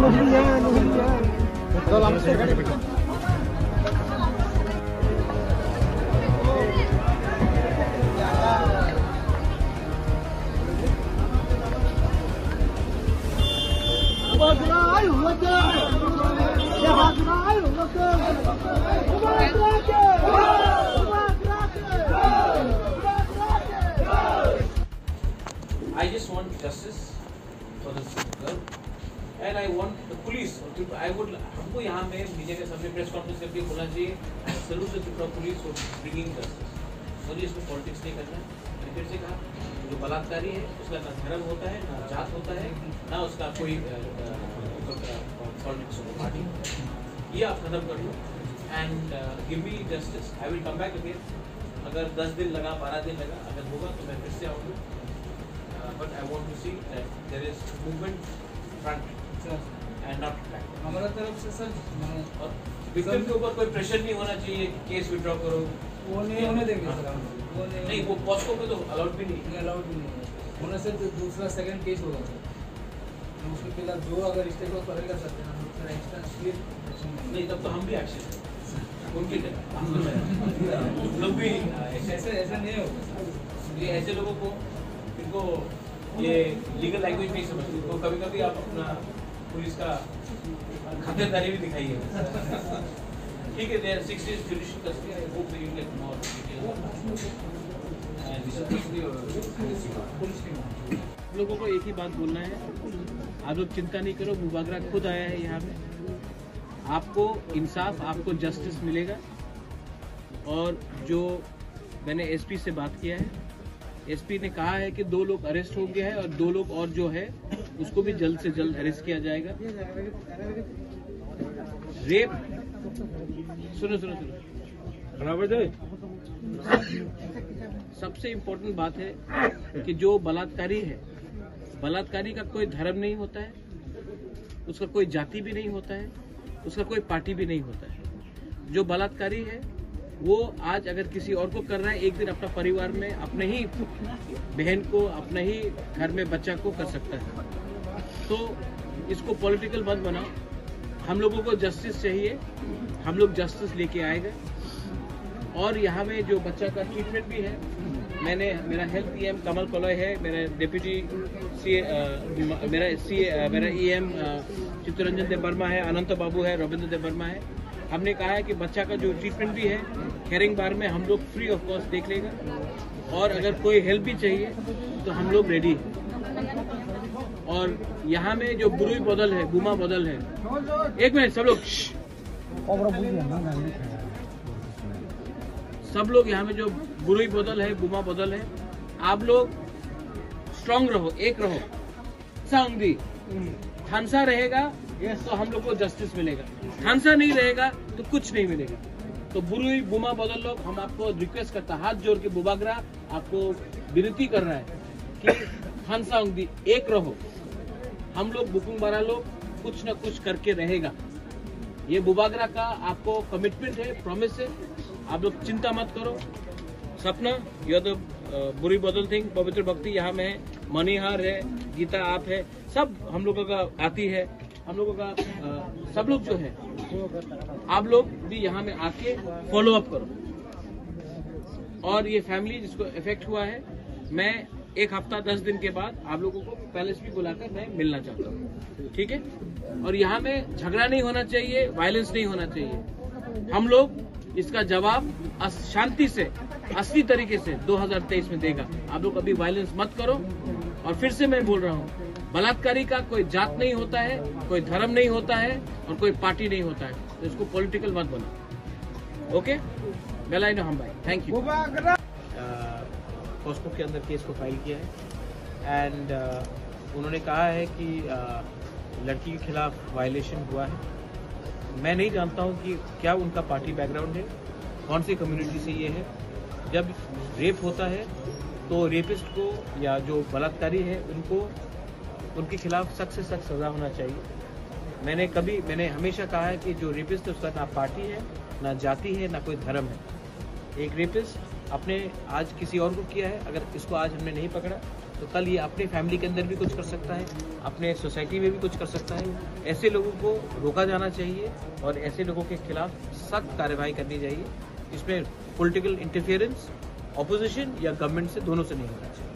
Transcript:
I just want justice for this girl, and I want the police. I would हमको यहाँ में media के सामने प्रेस कॉन्फ्रेंस करके बोलना चाहिए salute to Tripura police for bringing justice. मुझे इसमें पॉलिटिक्स नहीं करना है। मैंने फिर से कहा जो बलात्कारी है उसका ना धर्म होता है, ना जात होता है, ना उसका कोई पॉलिटिक्स पार्टी। ये आप खत्म कर लो and give me justice. I will come back again. अगर 10 दिन लगा, 12 दिन लगा, अगर होगा तो मैं फिर से आऊँगा। But I want to see that there is movement front and not back. हमारा तरफ से सर और विक्टिम के ऊपर कोई प्रेशर नहीं होना चाहिए केस विड्रॉ करो। वो नहीं होने देंगे सर हम। वो नहीं वो पॉस्को पे तो अलाउड भी नहीं है। अलाउड भी नहीं है। होने से दूसरा सेकंड केस होगा सर। उसके खिलाफ जो अगर स्टेप को करेगा सर हम सर एक्स्ट्रा स्पीड नहीं तब तो हम भी एक्शन उनकी लोग भी ऐसे नहीं होगा। ये ऐसे लोगों को इनको ये लीगल लैंग्वेज नहीं समझते तो कभी कभी आप अपना पुलिस का खातिरदारी भी दिखाइए। ठीक है there 6 days judicial custody. I hope you get more details. लोगों को एक ही बात बोलना है, आप लोग चिंता नहीं करो। मुबागरा खुद आया है यहाँ में। आपको इंसाफ, आपको जस्टिस मिलेगा। और जो मैंने एसपी से बात किया है, एसपी ने कहा है कि 2 लोग अरेस्ट हो गए हैं और 2 लोग और जो है उसको भी जल्द से जल्द अरेस्ट किया जाएगा। रेप सुनो सबसे इम्पोर्टेंट बात है कि जो बलात्कारी है, बलात्कारी का कोई धर्म नहीं होता है, उसका कोई जाति भी नहीं होता है, उसका कोई पार्टी भी नहीं होता है। जो बलात्कारी है वो आज अगर किसी और को कर रहा है, एक दिन अपना परिवार में अपने ही बहन को, अपने ही घर में बच्चा को कर सकता है। तो इसको पॉलिटिकल मत बनाओ। हम लोगों को जस्टिस चाहिए, हम लोग जस्टिस लेके आएगा। और यहाँ में जो बच्चा का ट्रीटमेंट भी है, मेरा हेल्थ ईएम कमल कलॉय है, मेरा डेप्यूटी मेरा ईएम चित्तरंजन देव वर्मा है, अनंत बाबू है, रविंद्र देव वर्मा है। हमने कहा है कि बच्चा का जो ट्रीटमेंट भी है हेरिंग बार में हम लोग फ्री ऑफ कॉस्ट देख लेगा। और अगर कोई हेल्प भी चाहिए तो हम लोग रेडी हैं। और यहाँ में जो बुरुई बदल है, बुमा बदल है, एक मिनट सब लोग यहाँ में जो बुरुई बदल है, बुमा बदल है, आप लोग स्ट्रांग रहो, एक रहो। सांगदी थानसा रहेगा तो हम लोग को जस्टिस मिलेगा, थानसा नहीं रहेगा तो कुछ नहीं मिलेगा। तो बुरुई बुमा बदल लोग, हम आपको रिक्वेस्ट करता, हाथ जोड़ के बुबागरा आपको विनती कर रहा है कि थानसा उंगदी एक रहो। हम लोग बुकुंग बारा लोग कुछ न कुछ करके रहेगा। ये बुबागरा का आपको कमिटमेंट है, प्रॉमिस है। आप लोग चिंता मत करो। सपना यह तो बुरी बदल थिंग, पवित्र भक्ति यहाँ में है, मणिहार है, गीता आप है, सब हम लोगों का आती है। हम लोगों का सब लोग जो है, आप लोग भी यहाँ में आके फॉलो अप करो। और ये फैमिली जिसको इफेक्ट हुआ है, मैं 1 हफ्ता 10 दिन के बाद आप लोगों को पैलेस भी बुलाकर मैं मिलना चाहता हूँ। ठीक है? और यहाँ में झगड़ा नहीं होना चाहिए, वायलेंस नहीं होना चाहिए। हम लोग इसका जवाब शांति से, असली तरीके से 2023 में देगा। आप लोग अभी वायलेंस मत करो। और फिर से मैं बोल रहा हूँ, बलात्कारी का कोई जात नहीं होता है, कोई धर्म नहीं होता है और कोई पार्टी नहीं होता है। तो इसको पॉलिटिकल मत बनाओ। ओके, बेलाई नो हम भाई, थैंक यू। पॉस्को के अंदर केस को फाइल किया है एंड उन्होंने कहा है कि लड़की के खिलाफ वायलेशन हुआ है। मैं नहीं जानता हूं कि क्या उनका पार्टी बैकग्राउंड है, कौन सी कम्युनिटी से ये है। जब रेप होता है तो रेपिस्ट को या जो बलात्कारी है उनको उनके खिलाफ सख्त से सख्त सजा होना चाहिए। मैंने हमेशा कहा है कि जो रेपिस्ट है उसका ना पार्टी है, ना जाति है, ना कोई धर्म है। एक रेपिस्ट अपने आज किसी और को किया है, अगर इसको आज हमने नहीं पकड़ा तो कल ये अपने फैमिली के अंदर भी कुछ कर सकता है, अपने सोसाइटी में भी कुछ कर सकता है। ऐसे लोगों को रोका जाना चाहिए और ऐसे लोगों के खिलाफ सख्त कार्रवाई करनी चाहिए। इसमें पॉलिटिकल इंटरफेरेंस, ऑपोजिशन या गवर्नमेंट से दोनों से नहीं होना चाहिए।